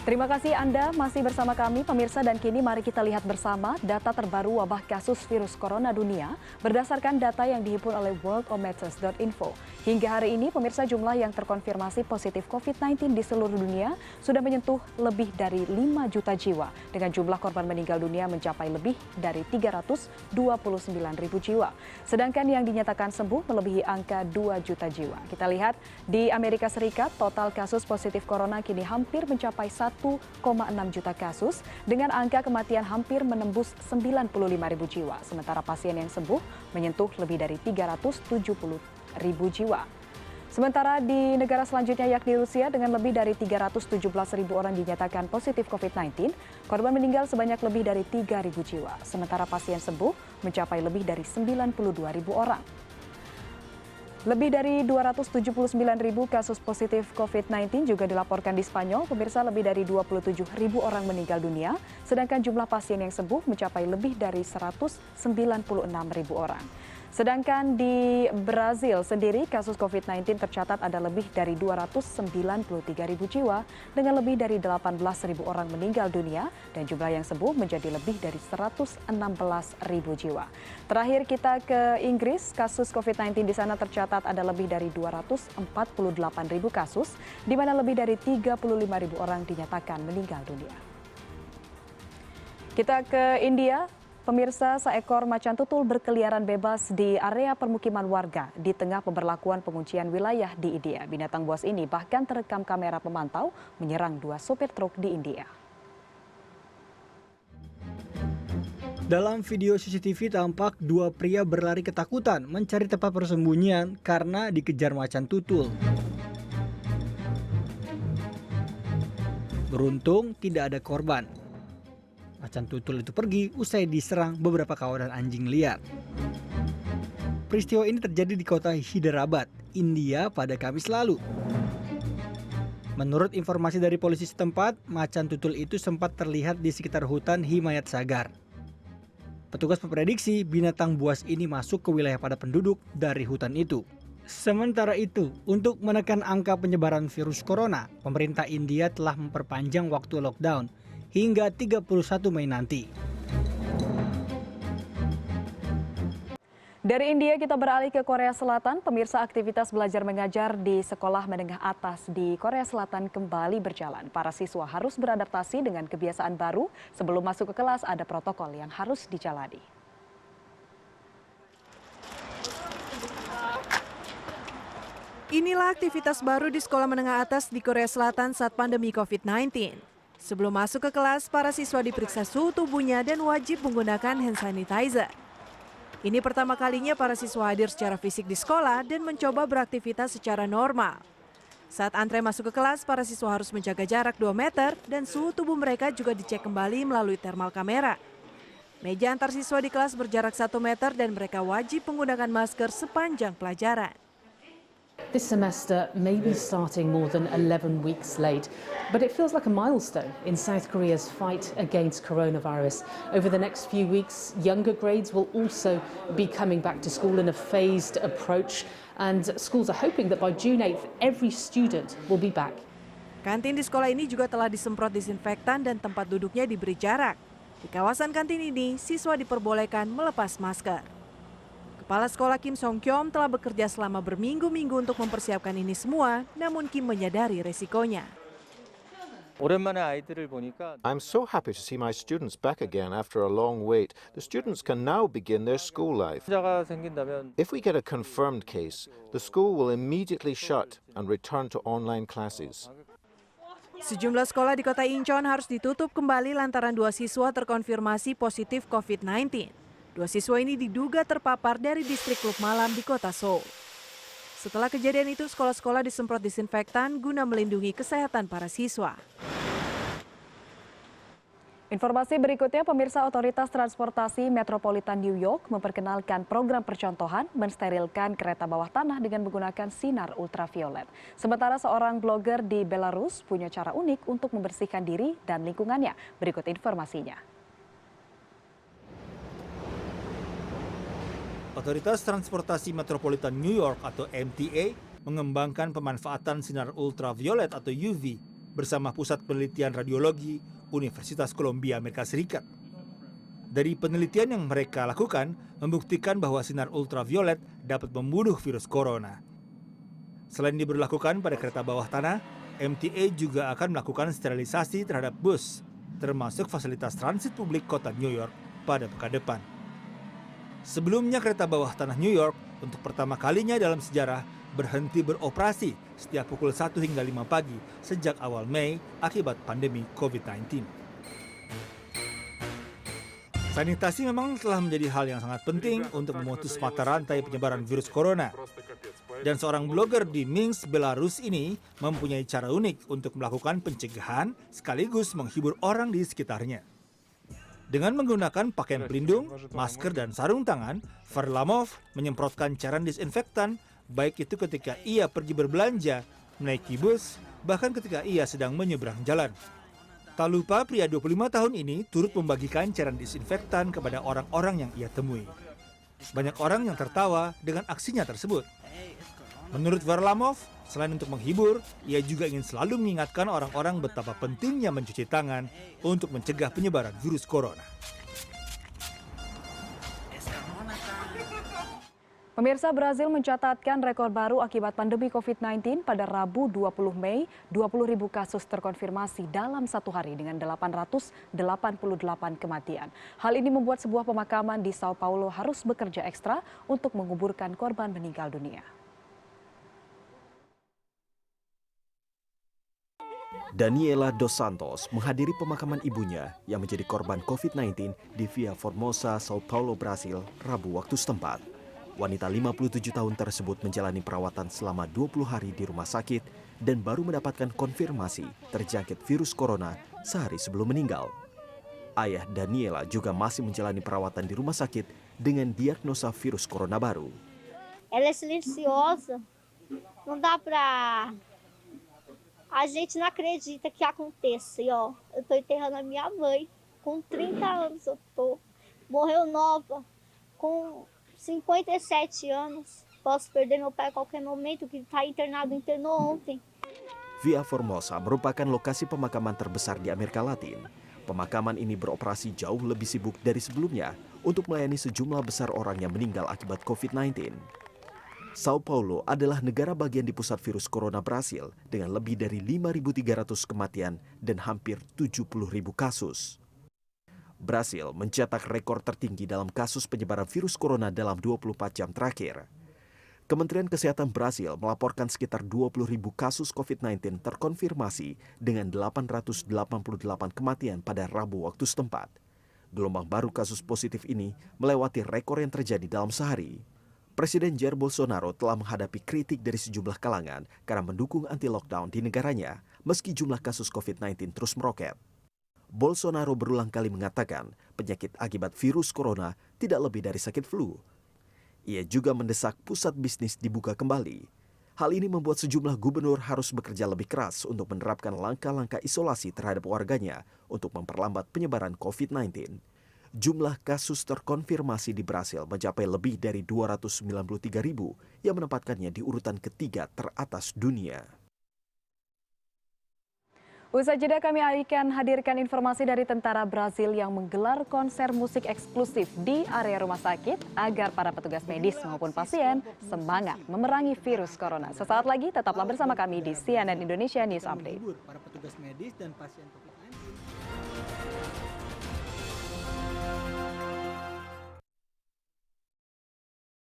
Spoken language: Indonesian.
Terima kasih Anda masih bersama kami pemirsa dan kini mari kita lihat bersama data terbaru wabah kasus virus corona dunia berdasarkan data yang dihimpun oleh worldometers.info. Hingga hari ini pemirsa jumlah yang terkonfirmasi positif COVID-19 di seluruh dunia sudah menyentuh lebih dari 5 juta jiwa dengan jumlah korban meninggal dunia mencapai lebih dari 329 ribu jiwa. Sedangkan yang dinyatakan sembuh melebihi angka 2 juta jiwa. Kita lihat di Amerika Serikat total kasus positif corona kini hampir mencapai 1,6 juta kasus dengan angka kematian hampir menembus 95 ribu jiwa. Sementara pasien yang sembuh menyentuh lebih dari 370 ribu jiwa. Sementara di negara selanjutnya yakni Rusia dengan lebih dari 317 ribu orang dinyatakan positif COVID-19, korban meninggal sebanyak lebih dari 3 ribu jiwa. Sementara pasien sembuh mencapai lebih dari 92 ribu orang. Lebih dari 279 ribu kasus positif COVID-19 juga dilaporkan di Spanyol. Pemirsa, lebih dari 27 ribu orang meninggal dunia, sedangkan jumlah pasien yang sembuh mencapai lebih dari 196 ribu orang. Sedangkan di Brazil sendiri kasus COVID-19 tercatat ada lebih dari 293 ribu jiwa dengan lebih dari 18 ribu orang meninggal dunia dan jumlah yang sembuh menjadi lebih dari 116 ribu jiwa. Terakhir kita ke Inggris, kasus COVID-19 di sana tercatat ada lebih dari 248 ribu kasus, di mana lebih dari 35 ribu orang dinyatakan meninggal dunia. Kita ke India. Pemirsa, seekor macan tutul berkeliaran bebas di area permukiman warga di tengah pemberlakuan penguncian wilayah di India. Binatang buas ini bahkan terekam kamera pemantau menyerang 2 sopir truk di India. Dalam video CCTV tampak 2 pria berlari ketakutan mencari tempat persembunyian karena dikejar macan tutul. Beruntung tidak ada korban. Macan tutul itu pergi usai diserang beberapa kawanan anjing liar. Peristiwa ini terjadi di kota Hyderabad, India pada Kamis lalu. Menurut informasi dari polisi setempat, macan tutul itu sempat terlihat di sekitar hutan Himayat Sagar. Petugas memprediksi binatang buas ini masuk ke wilayah padat penduduk dari hutan itu. Sementara itu, untuk menekan angka penyebaran virus corona, pemerintah India telah memperpanjang waktu lockdown hingga 31 Mei nanti. Dari India kita beralih ke Korea Selatan. Pemirsa, aktivitas belajar mengajar di sekolah menengah atas di Korea Selatan kembali berjalan. Para siswa harus beradaptasi dengan kebiasaan baru. Sebelum masuk ke kelas ada protokol yang harus dijalani. Inilah aktivitas baru di sekolah menengah atas di Korea Selatan saat pandemi COVID-19. Sebelum masuk ke kelas, para siswa diperiksa suhu tubuhnya dan wajib menggunakan hand sanitizer. Ini pertama kalinya para siswa hadir secara fisik di sekolah dan mencoba beraktivitas secara normal. Saat antre masuk ke kelas, para siswa harus menjaga jarak 2 meter dan suhu tubuh mereka juga dicek kembali melalui thermal kamera. Meja antar siswa di kelas berjarak 1 meter dan mereka wajib menggunakan masker sepanjang pelajaran. This semester may be starting more than 11 weeks late, but it feels like a milestone in South Korea's fight against coronavirus. Over the next few weeks, younger grades will also be coming back to school in a phased approach, and schools are hoping that by June 8th, every student will be back. Kantin di sekolah ini juga telah disemprot disinfektan dan tempat duduknya diberi jarak. Di kawasan kantin ini, siswa diperbolehkan melepas masker. Kepala sekolah Kim Song-kyom telah bekerja selama berminggu-minggu untuk mempersiapkan ini semua, namun Kim menyadari resikonya. I'm so happy to see my students back again after a long wait. The students can now begin their school life. If we get a confirmed case, the school will immediately shut and return to online classes. Sejumlah sekolah di kota Incheon harus ditutup kembali lantaran 2 siswa terkonfirmasi positif COVID-19. 2 siswa ini diduga terpapar dari distrik klub malam di kota Seoul. Setelah kejadian itu, sekolah-sekolah disemprot disinfektan guna melindungi kesehatan para siswa. Informasi berikutnya, pemirsa, Otoritas Transportasi Metropolitan New York memperkenalkan program percontohan mensterilkan kereta bawah tanah dengan menggunakan sinar ultraviolet. Sementara seorang blogger di Belarus punya cara unik untuk membersihkan diri dan lingkungannya. Berikut informasinya. Otoritas Transportasi Metropolitan New York atau MTA mengembangkan pemanfaatan sinar ultraviolet atau UV bersama Pusat Penelitian Radiologi Universitas Columbia Amerika Serikat. Dari penelitian yang mereka lakukan, membuktikan bahwa sinar ultraviolet dapat membunuh virus corona. Selain diberlakukan pada kereta bawah tanah, MTA juga akan melakukan sterilisasi terhadap bus, termasuk fasilitas transit publik kota New York pada pekan depan. Sebelumnya kereta bawah tanah New York untuk pertama kalinya dalam sejarah berhenti beroperasi setiap pukul 1 hingga 5 pagi sejak awal Mei akibat pandemi COVID-19. Sanitasi memang telah menjadi hal yang sangat penting untuk memutus mata rantai penyebaran virus corona. Dan seorang blogger di Minsk, Belarus ini mempunyai cara unik untuk melakukan pencegahan sekaligus menghibur orang di sekitarnya. Dengan menggunakan pakaian pelindung, masker, dan sarung tangan, Varlamov menyemprotkan cairan disinfektan baik itu ketika ia pergi berbelanja, menaiki bus, bahkan ketika ia sedang menyeberang jalan. Tak lupa pria 25 tahun ini turut membagikan cairan disinfektan kepada orang-orang yang ia temui. Banyak orang yang tertawa dengan aksinya tersebut. Menurut Varlamov, selain untuk menghibur, ia juga ingin selalu mengingatkan orang-orang betapa pentingnya mencuci tangan untuk mencegah penyebaran virus corona. Pemirsa, Brazil mencatatkan rekor baru akibat pandemi COVID-19 pada Rabu 20 Mei, 20.000 kasus terkonfirmasi dalam satu hari dengan 888 kematian. Hal ini membuat sebuah pemakaman di Sao Paulo harus bekerja ekstra untuk menguburkan korban meninggal dunia. Daniela dos Santos menghadiri pemakaman ibunya yang menjadi korban COVID-19 di Via Formosa, Sao Paulo, Brasil, Rabu waktu setempat. Wanita 57 tahun tersebut menjalani perawatan selama 20 hari di rumah sakit dan baru mendapatkan konfirmasi terjangkit virus corona sehari sebelum meninggal. Ayah Daniela juga masih menjalani perawatan di rumah sakit dengan diagnosa virus corona baru. Ela é silenciosa, não dá pra... A gente não acredita que aconteça. E ó, eu tô enterrando a minha mãe, com 30 anos eu tô. Morreu nova, com 57 anos. Posso perder meu pai a qualquer momento, que está internado, internou ontem. Via Formosa merupakan lokasi pemakaman terbesar di Amerika Latin. Pemakaman ini beroperasi jauh lebih sibuk dari sebelumnya untuk melayani sejumlah besar orang yang meninggal akibat COVID-19. Sao Paulo adalah negara bagian di pusat virus corona Brasil dengan lebih dari 5.300 kematian dan hampir 70.000 kasus. Brasil mencetak rekor tertinggi dalam kasus penyebaran virus corona dalam 24 jam terakhir. Kementerian Kesehatan Brasil melaporkan sekitar 20.000 kasus COVID-19 terkonfirmasi dengan 888 kematian pada Rabu waktu setempat. Gelombang baru kasus positif ini melewati rekor yang terjadi dalam sehari. Presiden Jair Bolsonaro telah menghadapi kritik dari sejumlah kalangan karena mendukung anti-lockdown di negaranya meski jumlah kasus COVID-19 terus meroket. Bolsonaro berulang kali mengatakan penyakit akibat virus corona tidak lebih dari sakit flu. Ia juga mendesak pusat bisnis dibuka kembali. Hal ini membuat sejumlah gubernur harus bekerja lebih keras untuk menerapkan langkah-langkah isolasi terhadap warganya untuk memperlambat penyebaran COVID-19. Jumlah kasus terkonfirmasi di Brasil mencapai lebih dari 293.000 yang menempatkannya di urutan ketiga teratas dunia. Usai jeda kami akan hadirkan informasi dari tentara Brazil yang menggelar konser musik eksklusif di area rumah sakit agar para petugas medis maupun pasien semangat memerangi virus corona. Sesaat lagi tetaplah bersama kami di CNN Indonesia News Update. Para petugas medis dan pasien